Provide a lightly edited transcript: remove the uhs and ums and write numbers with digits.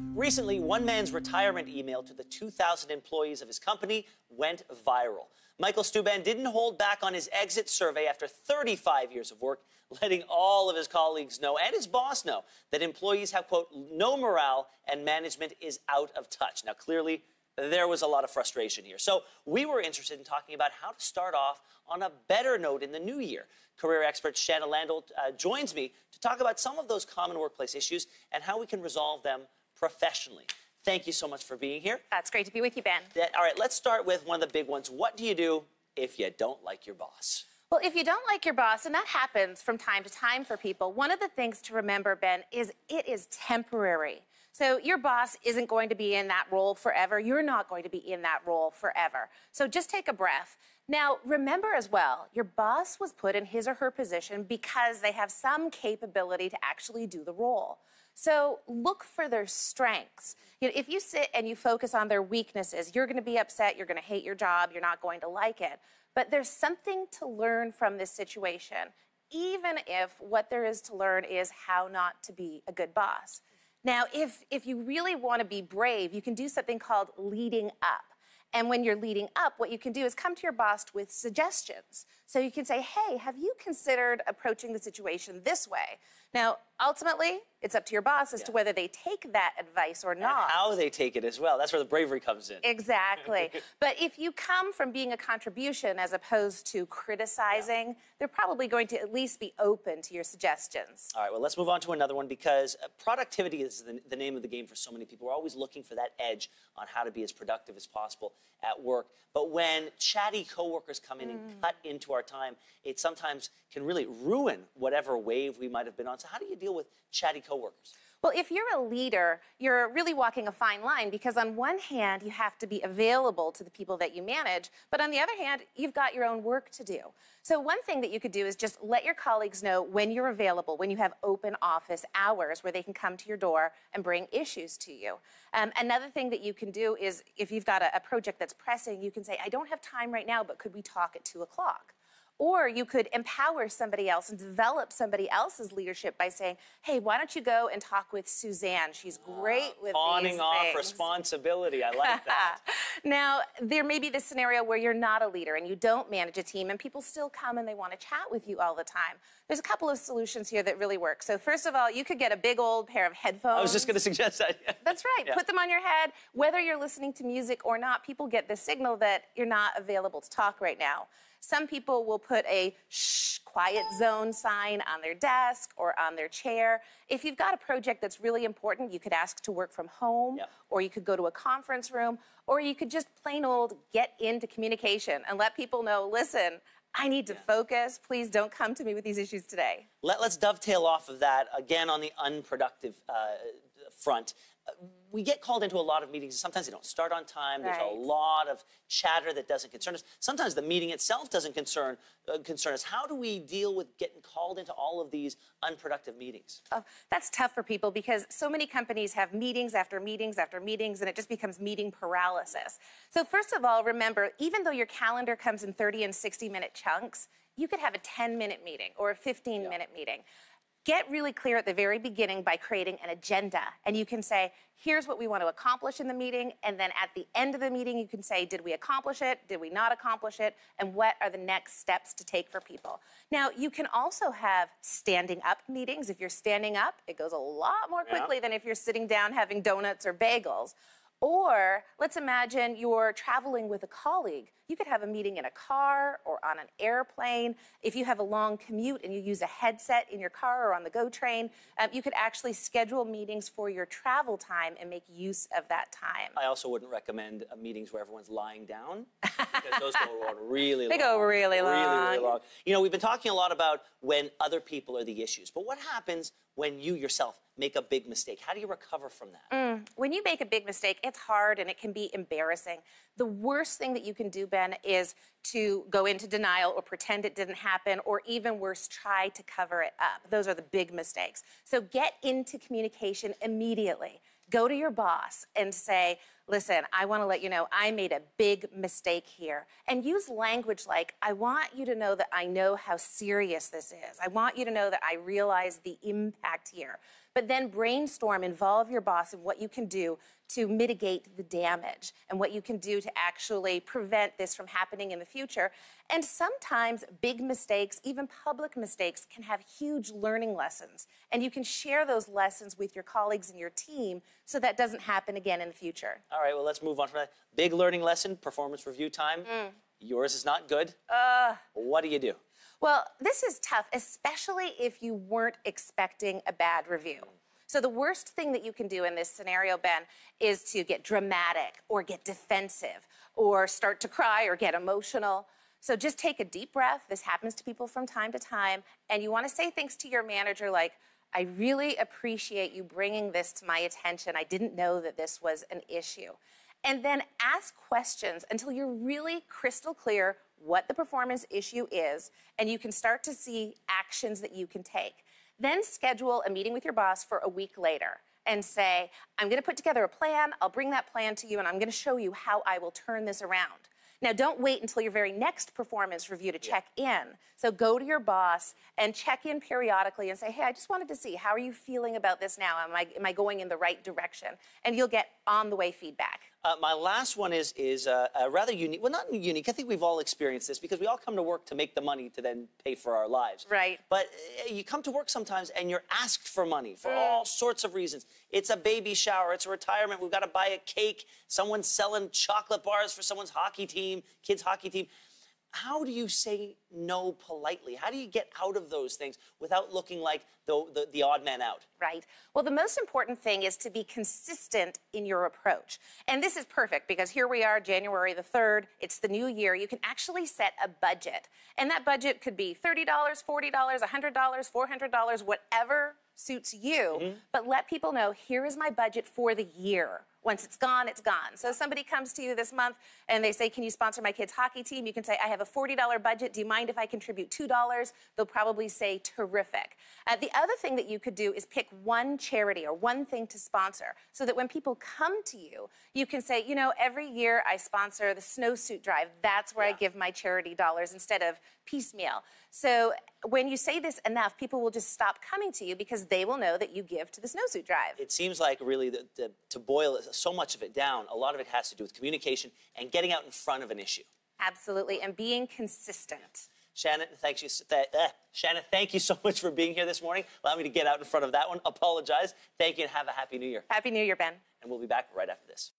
Recently, one man's retirement email to the 2,000 employees of his company went viral. Michael Steuben didn't hold back on his exit survey after 35 years of work, letting all of his colleagues know and his boss know that employees have, quote, no morale and management is out of touch. Now, clearly, there was a lot of frustration here. So we were interested in talking about how to start off on a better note in the new year. Career expert Shanna Landel joins me to talk about some of those common workplace issues and how we can resolve them professionally. Thank you so much for being here. It's great to be with you, Ben. All right, let's start with one of the big ones. What do you do if you don't like your boss? Well, if you don't like your boss, and that happens from time to time for people, one of the things to remember, Ben, is it is temporary. So your boss isn't going to be in that role forever. You're not going to be in that role forever. So just take a breath. Now, remember as well, your boss was put in his or her position because they have some capability to actually do the role. So look for their strengths. You know, if you sit and you focus on their weaknesses, you're going to be upset, you're going to hate your job, you're not going to like it. But there's something to learn from this situation, even if what there is to learn is how not to be a good boss. Now, if you really want to be brave, you can do something called leading up. And when you're leading up, what you can do is come to your boss with suggestions. So you can say, hey, have you considered approaching the situation this way? Now, ultimately, it's up to your boss as to whether they take that advice or not. And how they take it as well. That's where the bravery comes in. Exactly. But if you come from being a contribution as opposed to criticizing, they're probably going to at least be open to your suggestions. All right, well, let's move on to another one because productivity is the name of the game for so many people. We're always looking for that edge on how to be as productive as possible at work. But when chatty coworkers come in and cut into our time, it sometimes can really ruin whatever wave we might have been on. So how do you deal with chatty coworkers? Well, if you're a leader, you're really walking a fine line because on one hand, you have to be available to the people that you manage, but on the other hand, you've got your own work to do. So one thing that you could do is just let your colleagues know when you're available, when you have open office hours where they can come to your door and bring issues to you. Another thing that you can do is if you've got a project that's pressing, you can say, I don't have time right now, but could we talk at 2 o'clock? Or you could empower somebody else and develop somebody else's leadership by saying, hey, why don't you go and talk with Suzanne? She's great with Pawning off things. responsibility. I like that. Now, there may be this scenario where you're not a leader and you don't manage a team and people still come and they want to chat with you all the time. There's a couple of solutions here that really work. So first of all, you could get a big old pair of headphones. I was just going to suggest that. That's right. Put them on your head. Whether you're listening to music or not, people get the signal that you're not available to talk right now. Some people will put a shh, quiet zone sign on their desk or on their chair. If you've got a project that's really important, you could ask to work from home, or you could go to a conference room, or you could just plain old get into communication and let people know, listen, I need to focus. Please don't come to me with these issues today. Let's dovetail off of that again on the unproductive front. We get called into a lot of meetings. Sometimes they don't start on time. There's a lot of chatter that doesn't concern us. Sometimes the meeting itself doesn't concern us. How do we deal with getting called into all of these unproductive meetings? Oh, that's tough for people because so many companies have meetings after meetings after meetings, and it just becomes meeting paralysis. So first of all, remember, even though your calendar comes in 30 and 60-minute chunks, you could have a 10-minute meeting or a 15-minute meeting. Get really clear at the very beginning by creating an agenda. And you can say, here's what we want to accomplish in the meeting. And then at the end of the meeting, you can say, did we accomplish it? Did we not accomplish it? And what are the next steps to take for people? Now, you can also have standing up meetings. If you're standing up, it goes a lot more quickly than if you're sitting down having donuts or bagels. Or let's imagine you're traveling with a colleague. You could have a meeting in a car or on an airplane. If you have a long commute and you use a headset in your car or on the GO train, you could actually schedule meetings for your travel time and make use of that time. I also wouldn't recommend meetings where everyone's lying down because those go on really long. They go really long. Really long. You know, we've been talking a lot about when other people are the issues, but what happens when you yourself make a big mistake? How do you recover from that? When you make a big mistake, it's hard and it can be embarrassing. The worst thing that you can do, Ben, is to go into denial or pretend it didn't happen, or even worse, try to cover it up. Those are the big mistakes. So get into communication immediately. Go to your boss and say, listen, I want to let you know I made a big mistake here. And use language like, I want you to know that I know how serious this is. I want you to know that I realize the impact here. but then brainstorm, involve your boss in what you can do to mitigate the damage and what you can do to actually prevent this from happening in the future. And sometimes big mistakes, even public mistakes, can have huge learning lessons. And you can share those lessons with your colleagues and your team so that doesn't happen again in the future. All right, well, let's move on from that. Big learning lesson, performance review time. Yours is not good. What do you do? Well, this is tough, especially if you weren't expecting a bad review. So the worst thing that you can do in this scenario, Ben, is to get dramatic or get defensive or start to cry or get emotional. So just take a deep breath. This happens to people from time to time. And you want to say things to your manager like, I really appreciate you bringing this to my attention. I didn't know that this was an issue. And then ask questions until you're really crystal clear what the performance issue is, and you can start to see actions that you can take. Then schedule a meeting with your boss for a week later and say, I'm going to put together a plan, I'll bring that plan to you, and I'm going to show you how I will turn this around. Now, don't wait until your very next performance review to check in. So go to your boss and check in periodically and say, hey, I just wanted to see, how are you feeling about this now? Am I going in the right direction? And you'll get on-the-way feedback. My last one is a rather unique, well, not unique. I think we've all experienced this because we all come to work to make the money to then pay for our lives. Right. But you come to work sometimes and you're asked for money for all sorts of reasons. It's a baby shower. It's a retirement. We've got to buy a cake. Someone's selling chocolate bars for someone's hockey team, kids' hockey team. How do you say no politely? How do you get out of those things without looking like the odd man out? Right. Well, the most important thing is to be consistent in your approach. And this is perfect because here we are, January the 3rd. It's the new year. You can actually set a budget. And that budget could be $30, $40, $100, $400, whatever suits you. But let people know, here is my budget for the year. Once it's gone, it's gone. So somebody comes to you this month and they say, can you sponsor my kids' hockey team? You can say, I have a $40 budget. Do you mind if I contribute $2? They'll probably say, terrific. The other thing that you could do is pick one charity or one thing to sponsor so that when people come to you, you can say, you know, every year I sponsor the snowsuit drive. That's where I give my charity dollars instead of piecemeal. So when you say this enough, people will just stop coming to you because they will know that you give to the snowsuit drive. It seems like really to boil so much of it down, a lot of it has to do with communication and getting out in front of an issue. Absolutely, and being consistent. Shannon, thank you so much for being here this morning. Allow me to get out in front of that one. Apologize. Thank you and have a Happy New Year. Happy New Year, Ben. And we'll be back right after this.